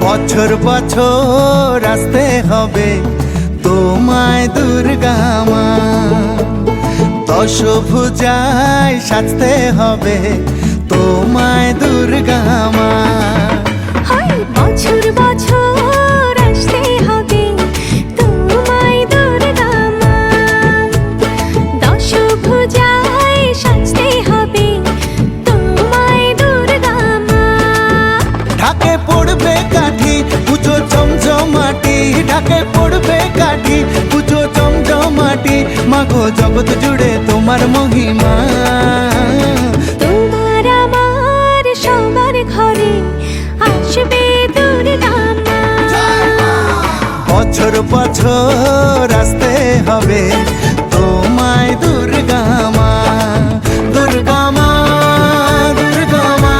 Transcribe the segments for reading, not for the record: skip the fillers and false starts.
বছর বছর আসতে হবে তোমায় দুর্গা মা, দশভুজায় সাজতে হবে তোমায় দুর্গা মা। বছর বছর আসতে হবে তোমায় দুর্গা মা, দশভুজায় সাজতে হবে তোমায় দুর্গা মা। ঢাকে পড়বে কাঠি পুজো জমজমাটি, ঢাকে পড়বে কাঠি পুজো জমজমাটি, মাগো জগৎ জুড়ে তোমার মহিমা। তোমার আমার সবার ঘরে আসবে দুর্গা মা। বছর বছর আসতে হবে তোমায় দুর্গা মা, দুর্গা মা, দুর্গা মা,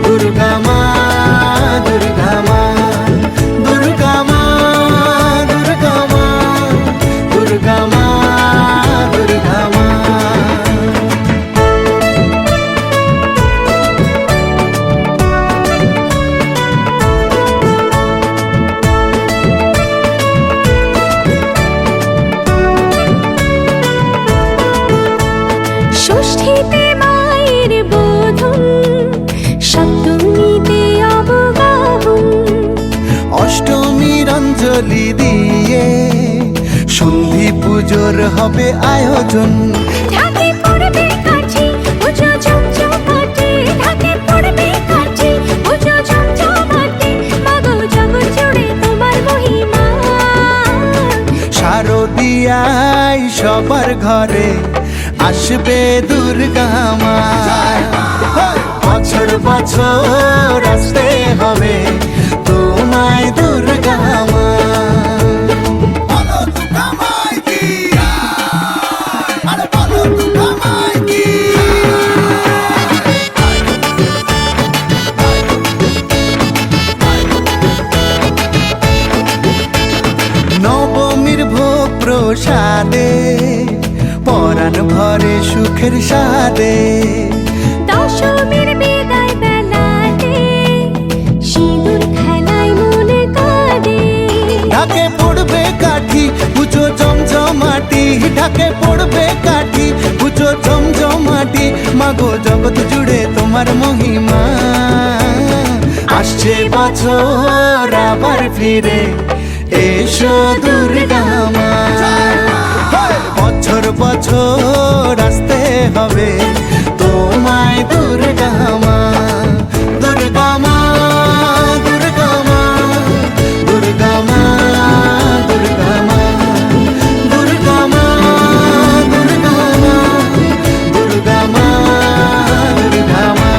দুর্গা মা, দুর্গা মা, দুর্গা মা, দুর্গা মা, দুর্গা মা, দুর্গা মা। ষষ্ঠীতে মায়ের বোধন, সপ্তমীতে অবগাহন, অষ্টমীর অঞ্জলি দিয়ে সন্ধি পুজোর হবে আয়োজন। ঢাকে পড়বে কাঠি পুজো জমজমাটি, ঢাকে পড়বে কাঠি পুজো জমজমাটি, মাগো জগৎ জুড়ে তোমার মহিমা। শারদিয়ায় সবার ঘরে আসবে দুর্গা মা, বছর বছর আসতে হবে তোমায় দুর্গা মা। নবমীর ভোগ প্রসাদে পরাণ ভরে সুখের সাদে, দশমীর বিদায় বেলাতে সিঁদুর খেলায় মনে কাঁদে। ঢাকে পড়বে কাঠি পুজো জমজমাটি, ঢাকে পড়বে কাঠি পুজো জমজমাটি, মাগো জগৎ জুড়ে তোমার মহিমা। আসছে বছর আবার ফিরে এসো দুর্গা মা, বছর বছর আসতে হবে তোমায় দুর্গা মা, দুর্গা মা, দুর্গা মা, দুর্গা মা, দুর্গা মা, দুর্গা মা, দুর্গা মা, দুর্গা মা, দুর্গা মা।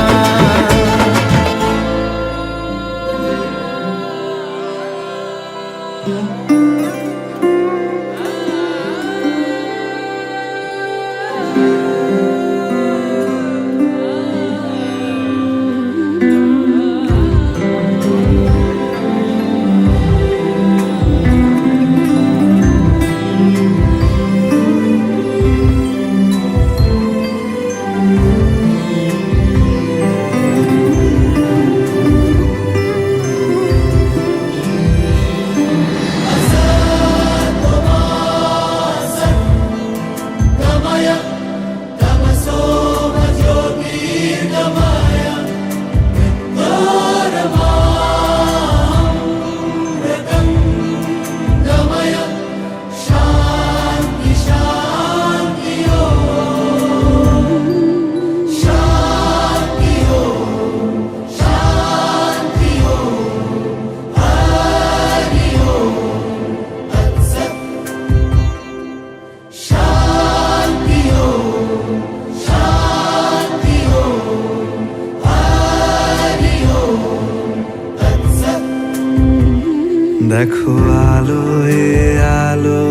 দেখো আলোয় আলো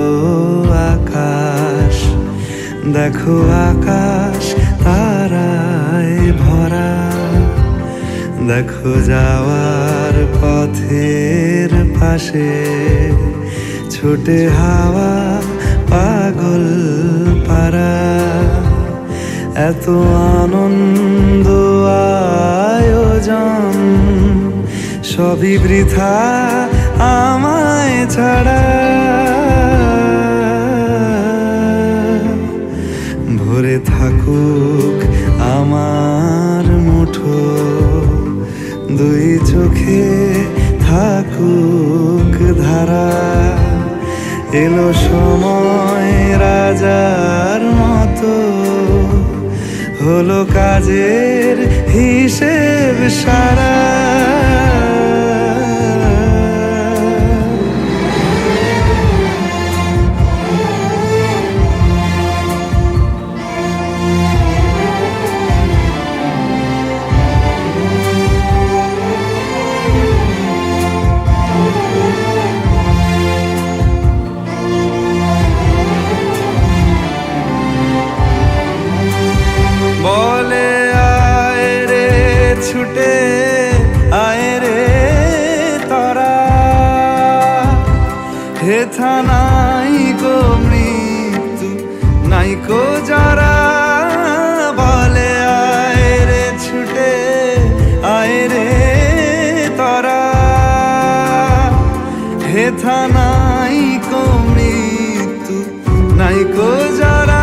আকাশ, দেখো আকাশ তারায় ভরা, দেখো যাওয়ার পথের পাশে ছোটে হাওয়া পাগল পারা। এত আনন্দ আয়োজন সবই বৃথা আমায় ছাড়া। ভরে থাকুক আমার মুঠো, দুই চোখে থাকুক ধারা। এলো সময় রাজার মতো, হলো কাজের হিসেব সারা। বলে আয় রে ছুটে আয় রে তারা, হেথা নাই গো মৃত্যু নাই কো যারা। বলে আয় রে ছুটে আয় রে তারা, হেথা নাই কো মৃত্যু নাই কো যারা।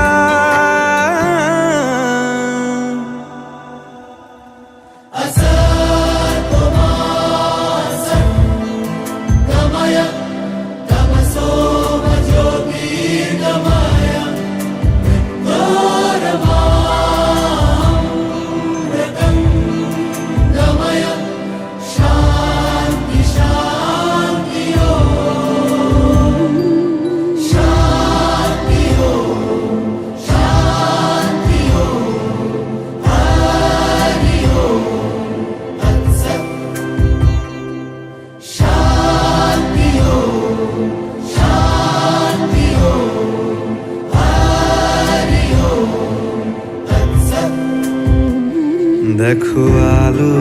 দেখো আলো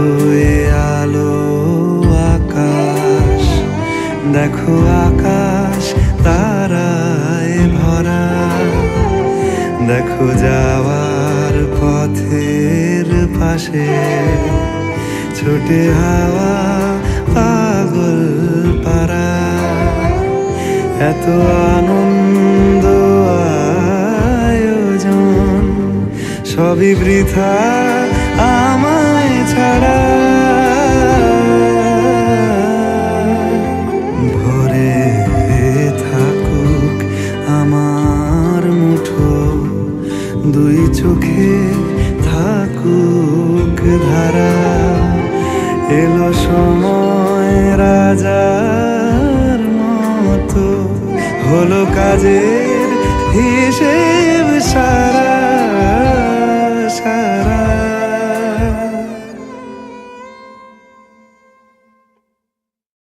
এ আলো আকাশ, দেখো আকাশ তারায় ভরা। দেখো যাওয়ার পথের পাশে ছোটে হাওয়া পাগল পারা। এত আনন্দ আয়োজন সবই বৃথা আমায় ছাড়া। ভরে থাকুক আমার মুঠো, দুই চোখে থাকুক ধারা। এলো সময় রাজার মতো, হলো কাজের হিসেব সারা।